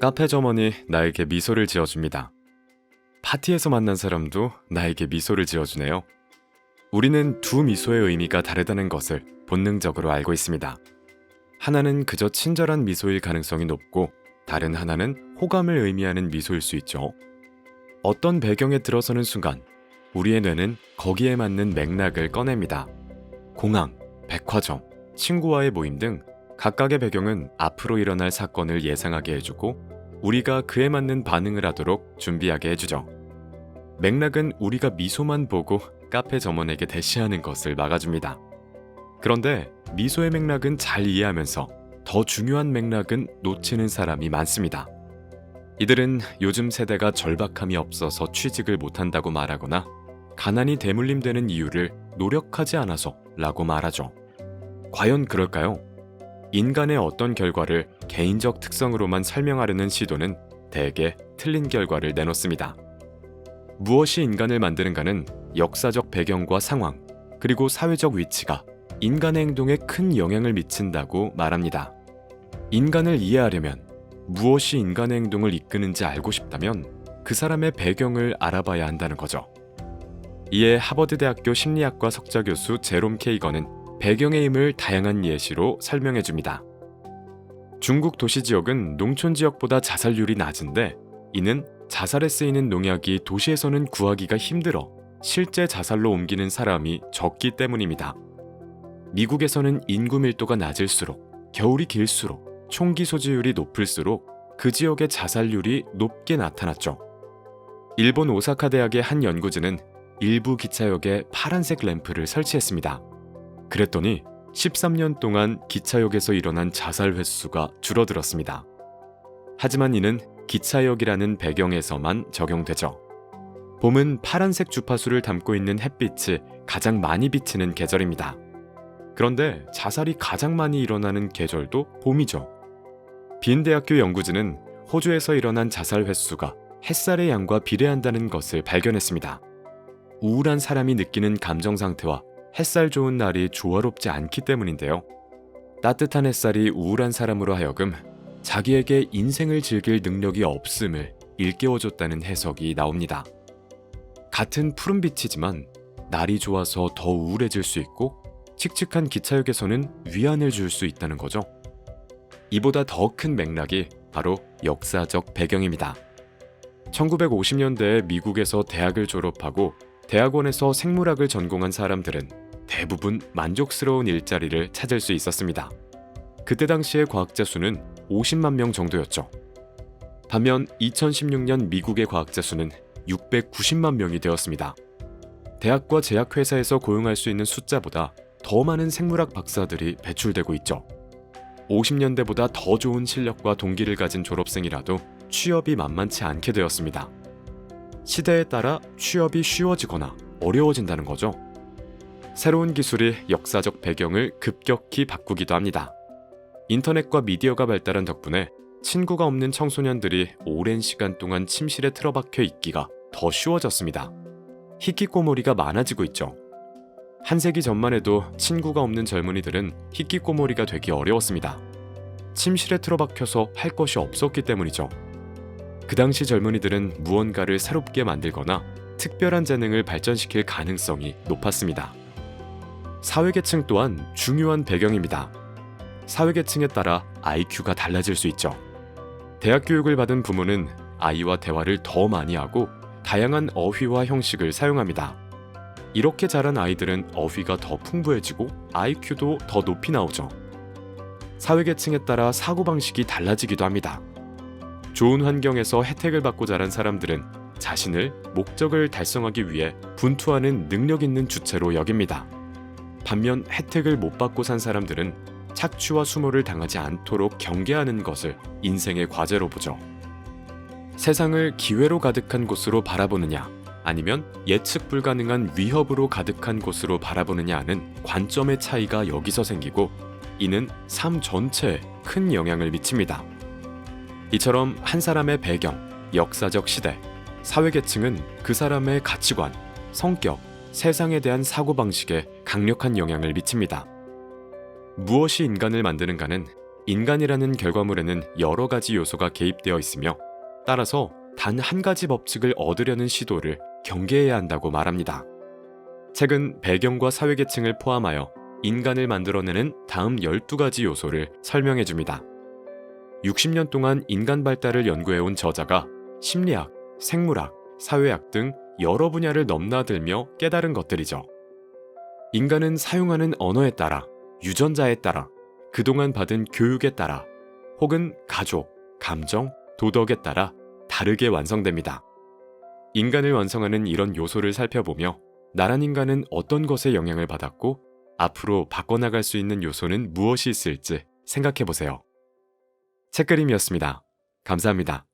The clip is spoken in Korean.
카페 점원이 나에게 미소를 지어줍니다. 파티에서 만난 사람도 나에게 미소를 지어주네요. 우리는 두 미소의 의미가 다르다는 것을 본능적으로 알고 있습니다. 하나는 그저 친절한 미소일 가능성이 높고 다른 하나는 호감을 의미하는 미소일 수 있죠. 어떤 배경에 들어서는 순간 우리의 뇌는 거기에 맞는 맥락을 꺼냅니다. 공항, 백화점, 친구와의 모임 등 각각의 배경은 앞으로 일어날 사건을 예상하게 해주고 우리가 그에 맞는 반응을 하도록 준비하게 해주죠. 맥락은 우리가 미소만 보고 카페 점원에게 대시하는 것을 막아줍니다. 그런데 미소의 맥락은 잘 이해하면서 더 중요한 맥락은 놓치는 사람이 많습니다. 이들은 요즘 세대가 절박함이 없어서 취직을 못한다고 말하거나 가난이 대물림되는 이유를 노력하지 않아서 라고 말하죠. 과연 그럴까요? 인간의 어떤 결과를 개인적 특성으로만 설명하려는 시도는 대개 틀린 결과를 내놓습니다. 무엇이 인간을 만드는가는 역사적 배경과 상황, 그리고 사회적 위치가 인간의 행동에 큰 영향을 미친다고 말합니다. 인간을 이해하려면 무엇이 인간의 행동을 이끄는지 알고 싶다면 그 사람의 배경을 알아봐야 한다는 거죠. 이에 하버드 대학교 심리학과 석좌 교수 제롬 케이건은 배경의 힘을 다양한 예시로 설명해 줍니다. 중국 도시 지역은 농촌 지역보다 자살률이 낮은데 이는 자살에 쓰이는 농약이 도시에서는 구하기가 힘들어 실제 자살로 옮기는 사람이 적기 때문입니다. 미국에서는 인구 밀도가 낮을수록 겨울이 길수록 총기 소지율이 높을수록 그 지역의 자살률이 높게 나타났죠. 일본 오사카 대학의 한 연구진은 일부 기차역에 파란색 램프를 설치했습니다. 그랬더니 13년 동안 기차역에서 일어난 자살 횟수가 줄어들었습니다. 하지만 이는 기차역이라는 배경에서만 적용되죠. 봄은 파란색 주파수를 담고 있는 햇빛이 가장 많이 비치는 계절입니다. 그런데 자살이 가장 많이 일어나는 계절도 봄이죠. 빈 대학교 연구진은 호주에서 일어난 자살 횟수가 햇살의 양과 비례한다는 것을 발견했습니다. 우울한 사람이 느끼는 감정 상태와 햇살 좋은 날이 조화롭지 않기 때문인데요. 따뜻한 햇살이 우울한 사람으로 하여금 자기에게 인생을 즐길 능력이 없음을 일깨워줬다는 해석이 나옵니다. 같은 푸른빛이지만 날이 좋아서 더 우울해질 수 있고 칙칙한 기차역에서는 위안을 줄 수 있다는 거죠. 이보다 더 큰 맥락이 바로 역사적 배경입니다. 1950년대에 미국에서 대학을 졸업하고 대학원에서 생물학을 전공한 사람들은 대부분 만족스러운 일자리를 찾을 수 있었습니다. 그때 당시의 과학자 수는 50만 명 정도였죠. 반면 2016년 미국의 과학자 수는 690만 명이 되었습니다. 대학과 제약회사에서 고용할 수 있는 숫자보다 더 많은 생물학 박사들이 배출되고 있죠. 50년대보다 더 좋은 실력과 동기를 가진 졸업생이라도 취업이 만만치 않게 되었습니다. 시대에 따라 취업이 쉬워지거나 어려워진다는 거죠. 새로운 기술이 역사적 배경을 급격히 바꾸기도 합니다. 인터넷과 미디어가 발달한 덕분에 친구가 없는 청소년들이 오랜 시간 동안 침실에 틀어박혀 있기가 더 쉬워졌습니다. 히키코모리가 많아지고 있죠. 한 세기 전만 해도 친구가 없는 젊은이들은 히키코모리가 되기 어려웠습니다. 침실에 틀어박혀서 할 것이 없었기 때문이죠. 그 당시 젊은이들은 무언가를 새롭게 만들거나 특별한 재능을 발전시킬 가능성이 높았습니다. 사회계층 또한 중요한 배경입니다. 사회계층에 따라 IQ가 달라질 수 있죠. 대학 교육을 받은 부모는 아이와 대화를 더 많이 하고 다양한 어휘와 형식을 사용합니다. 이렇게 자란 아이들은 어휘가 더 풍부해지고 IQ도 더 높이 나오죠. 사회계층에 따라 사고방식이 달라지기도 합니다. 좋은 환경에서 혜택을 받고 자란 사람들은 자신을 목적을 달성하기 위해 분투하는 능력 있는 주체로 여깁니다. 반면 혜택을 못 받고 산 사람들은 착취와 수모를 당하지 않도록 경계하는 것을 인생의 과제로 보죠. 세상을 기회로 가득한 곳으로 바라보느냐, 아니면 예측 불가능한 위협으로 가득한 곳으로 바라보느냐는 관점의 차이가 여기서 생기고 이는 삶 전체에 큰 영향을 미칩니다. 이처럼 한 사람의 배경, 역사적 시대, 사회계층은 그 사람의 가치관, 성격, 세상에 대한 사고방식에 강력한 영향을 미칩니다. 무엇이 인간을 만드는가는 인간이라는 결과물에는 여러 가지 요소가 개입되어 있으며 따라서 단 한 가지 법칙을 얻으려는 시도를 경계해야 한다고 말합니다. 책은 배경과 사회계층을 포함하여 인간을 만들어내는 다음 12가지 요소를 설명해 줍니다. 60년 동안 인간 발달을 연구해온 저자가 심리학, 생물학, 사회학 등 여러 분야를 넘나들며 깨달은 것들이죠. 인간은 사용하는 언어에 따라, 유전자에 따라, 그동안 받은 교육에 따라, 혹은 가족, 감정, 도덕에 따라 다르게 완성됩니다. 인간을 완성하는 이런 요소를 살펴보며 나란 인간은 어떤 것에 영향을 받았고 앞으로 바꿔나갈 수 있는 요소는 무엇이 있을지 생각해보세요. 책그림이었습니다. 감사합니다.